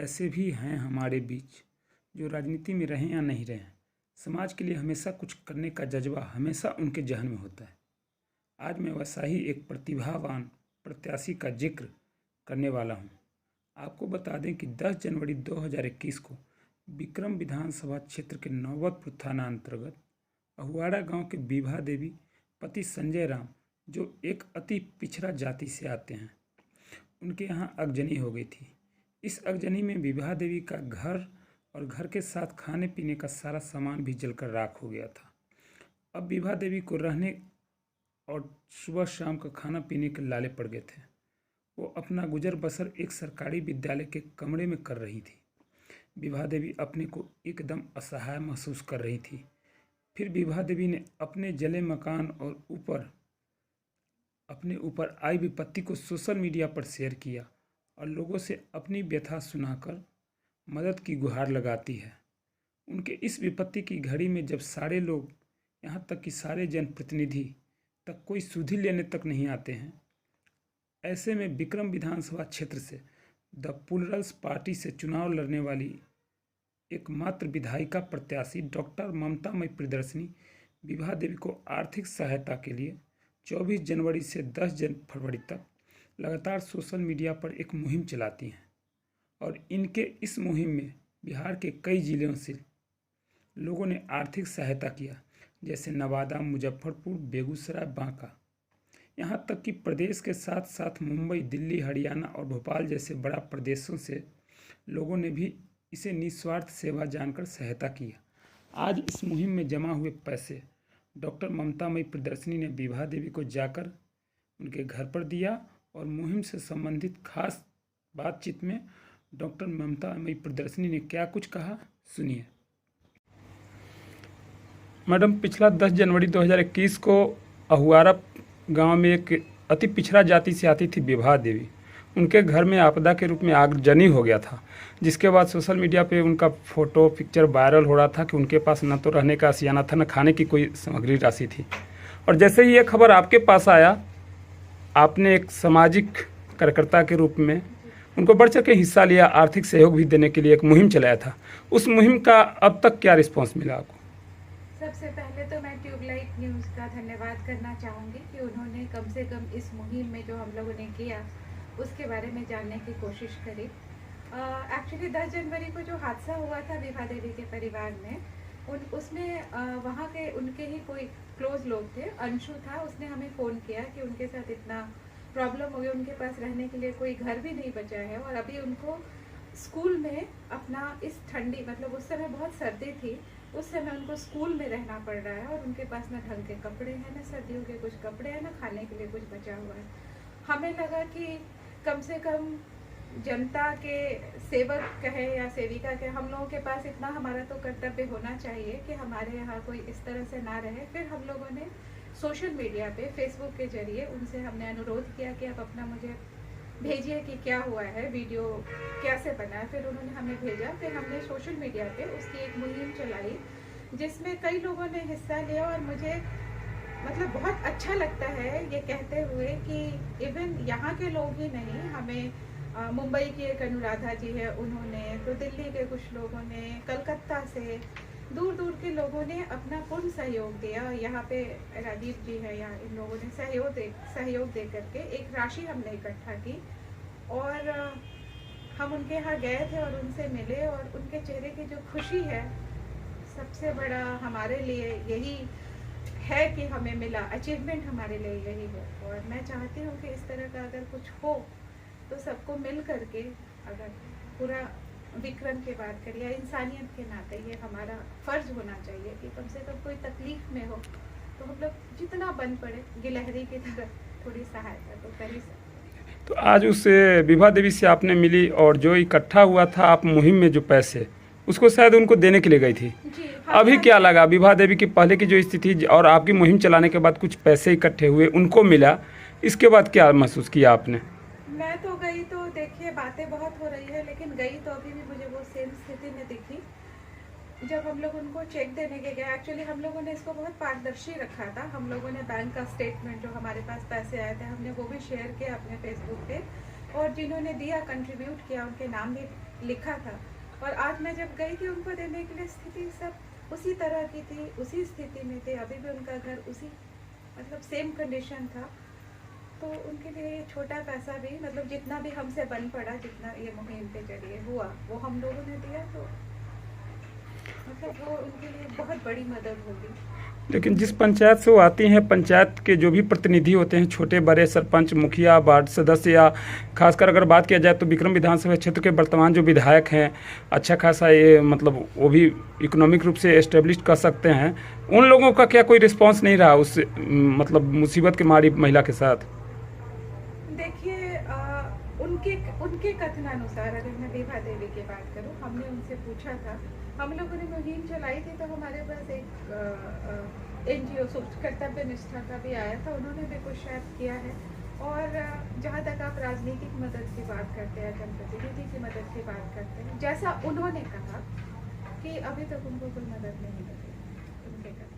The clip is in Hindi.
ऐसे भी हैं हमारे बीच जो राजनीति में रहें या नहीं रहें, समाज के लिए हमेशा कुछ करने का जज्बा हमेशा उनके जहन में होता है। आज मैं वैसा ही एक प्रतिभावान प्रत्याशी का जिक्र करने वाला हूं। आपको बता दें कि 10 जनवरी 2021 को विक्रम विधानसभा क्षेत्र के नौबतपुर थाना अंतर्गत अहुआड़ा गांव के विभा देवी पति संजय राम, जो एक अति पिछड़ा जाति से आते हैं, उनके यहाँ अगजनी हो गई थी। इस अगजनी में विभा देवी का घर और घर के साथ खाने पीने का सारा सामान भी जलकर राख हो गया था। अब विभा देवी को रहने और सुबह शाम का खाना पीने के लाले पड़ गए थे। वो अपना गुजर बसर एक सरकारी विद्यालय के कमरे में कर रही थी। विभा देवी अपने को एकदम असहाय महसूस कर रही थी। फिर विभा देवी ने अपने जले मकान और अपने ऊपर आई विपत्ति को सोशल मीडिया पर शेयर किया और लोगों से अपनी व्यथा सुनाकर मदद की गुहार लगाती है। उनके इस विपत्ति की घड़ी में जब सारे लोग, यहाँ तक कि सारे जनप्रतिनिधि तक कोई सुधि लेने तक नहीं आते हैं, ऐसे में विक्रम विधानसभा क्षेत्र से द प्लूरल्स पार्टी से चुनाव लड़ने वाली एकमात्र विधायिका प्रत्याशी डॉक्टर ममतामयी प्रियदर्शिनी विभा देवी को आर्थिक सहायता के लिए 24 जनवरी से 10 फरवरी तक लगातार सोशल मीडिया पर एक मुहिम चलाती हैं और इनके इस मुहिम में बिहार के कई जिलों से लोगों ने आर्थिक सहायता किया, जैसे नवादा, मुजफ्फरपुर, बेगूसराय, बांका। यहाँ तक कि प्रदेश के साथ साथ मुंबई, दिल्ली, हरियाणा और भोपाल जैसे बड़ा प्रदेशों से लोगों ने भी इसे निस्वार्थ सेवा जानकर सहायता किया। आज इस मुहिम में जमा हुए पैसे डॉक्टर ममतामयी प्रियदर्शिनी ने विभा देवी को जाकर उनके घर पर दिया और मुहिम से संबंधित खास बातचीत में डॉक्टर ममतामयी प्रियदर्शिनी ने क्या कुछ कहा, सुनिए। मैडम, पिछला 10 जनवरी 2021 को अहुआरा गांव में एक अति पिछड़ा जाति से आती थी विभा देवी। उनके घर में आपदा के रूप में आगजनी हो गया था, जिसके बाद सोशल मीडिया पे उनका फोटो पिक्चर वायरल हो रहा था कि उनके पास न तो रहने का आशियाना था, न खाने की कोई सामग्री राशि थी। और जैसे ही ये खबर आपके पास आया, आपने एक सामाजिक कार्यकर्ता के रूप में उनको बढ़ चढ़ के हिस्सा लिया, आर्थिक सहयोग भी देने के लिए एक मुहिम चलाया था। उस मुहिम का अब तक क्या रिस्पॉन्स मिला आपको? सबसे पहले तो मैं ट्यूबलाइट न्यूज़ का धन्यवाद करना चाहूँगी कि उन्होंने कम से कम इस मुहिम में जो हम लोगों ने किया उसके बारे में जानने की कोशिश करी। एक्चुअली 10 जनवरी को जो हादसा हुआ था विभा देवी के परिवार में, उसमें वहाँ के उनके ही कोई क्लोज लोग थे, अंशु था, उसने हमें फ़ोन किया कि उनके साथ इतना प्रॉब्लम हो गई, उनके पास रहने के लिए कोई घर भी नहीं बचा है और अभी उनको स्कूल में अपना इस ठंडी, मतलब उस समय बहुत सर्दी थी, उस समय उनको स्कूल में रहना पड़ रहा है और उनके पास ना ढंग के कपड़े हैं, ना सर्दियों के कुछ कपड़े हैं, ना खाने के लिए कुछ बचा हुआ है। हमें लगा कि कम से कम जनता के सेवक कहे या सेविका कहे, हम लोगों के पास इतना हमारा तो कर्तव्य होना चाहिए कि हमारे यहाँ कोई इस तरह से ना रहे। फिर हम लोगों ने सोशल मीडिया पे, फेसबुक के जरिए उनसे हमने अनुरोध किया कि आप अपना मुझे भेजिए कि क्या हुआ है, वीडियो कैसे बना है। फिर उन्होंने हमें भेजा। फिर हमने सोशल मीडिया पे उसकी एक मुहिम चलाई जिसमें कई लोगों ने हिस्सा लिया और मुझे मतलब बहुत अच्छा लगता है ये कहते हुए कि इवन यहाँ के लोग ही नहीं, हमें मुंबई की एक अनुराधा जी है, उन्होंने तो दिल्ली के कुछ लोगों ने, कलकत्ता से दूर दूर के लोगों ने अपना पूर्ण सहयोग दिया। यहाँ पे राजीव जी है, यहाँ इन लोगों ने सहयोग दे करके एक राशि हमने इकट्ठा की और हम उनके यहाँ गए थे और उनसे मिले और उनके चेहरे की जो खुशी है, सबसे बड़ा हमारे लिए यही है कि हमें मिला, अचीवमेंट हमारे लिए यही है। और मैं चाहती हूँ कि इस तरह का अगर कुछ हो तो सबको मिल करके, अगर पूरा विक्रम की बात करें या इंसानियत के नाते, ये हमारा फर्ज होना चाहिए कि कम से कम कोई तकलीफ में हो तो हम लोग जितना बन पड़े गिलहरी की तरह थोड़ी सहायता तो कर ही सकते। तो आज उस विभा देवी से आपने मिली और जो इकट्ठा हुआ था आप मुहिम में जो पैसे, उसको शायद उनको देने के लिए गई थी। अभी क्या लगा विभा देवी की पहले की जो स्थिति और आपकी मुहिम चलाने के बाद कुछ पैसे इकट्ठे हुए, उनको मिला, इसके बाद क्या महसूस किया आपने? मैं तो गई तो देखिए बातें बहुत हो रही है, लेकिन गई तो अभी भी मुझे वो सेम स्थिति में दिखी जब हम लोग उनको चेक देने के गए। एक्चुअली हम लोगों ने इसको बहुत पारदर्शी रखा था। हम लोगों ने बैंक का स्टेटमेंट जो हमारे पास पैसे आए थे हमने वो भी शेयर किया अपने फेसबुक पे और जिन्होंने दिया, कंट्रीब्यूट किया, उनके नाम भी लिखा था। और आज मैं जब गई थी उनको देने के लिए, स्थिति सब उसी तरह की थी, उसी स्थिति में थे, अभी भी उनका घर उसी मतलब सेम कंडीशन था। तो उनके लिए ये छोटा पैसा भी मतलब जितना भी हमसे बन पड़ा, जितना ये मुहिम पे जरिए हुआ वो हम लोगों ने दिया, तो मतलब वो उनके लिए बहुत बड़ी मदद होगी। लेकिन जिस पंचायत से वो आती हैं, पंचायत के जो भी प्रतिनिधि होते हैं, छोटे बड़े सरपंच, मुखिया, वार्ड सदस्य, या खासकर अगर बात किया जाए तो विक्रम विधानसभा क्षेत्र के वर्तमान जो विधायक हैं, अच्छा खासा ये मतलब वो भी इकोनॉमिक रूप से एस्टेब्लिश कर सकते हैं, उन लोगों का क्या कोई रिस्पांस नहीं रहा उस मतलब मुसीबत के मारी महिला के साथ? देखिए उनके उनके कथनानुसार अगर मैं विभा देवी की बात करूं, हमने उनसे पूछा था, हम लोगों ने मुहिम चलाई थी, तो हमारे पास एक NGO कर्तव्य निष्ठा का भी आया था, उन्होंने भी कुछ शायद किया है। और जहाँ तक आप राजनीतिक मदद की बात करते हैं, जनप्रतिनिधि की मदद की बात करते हैं, जैसा उन्होंने कहा कि अभी तक उनको कोई मदद नहीं मिली उनके घर।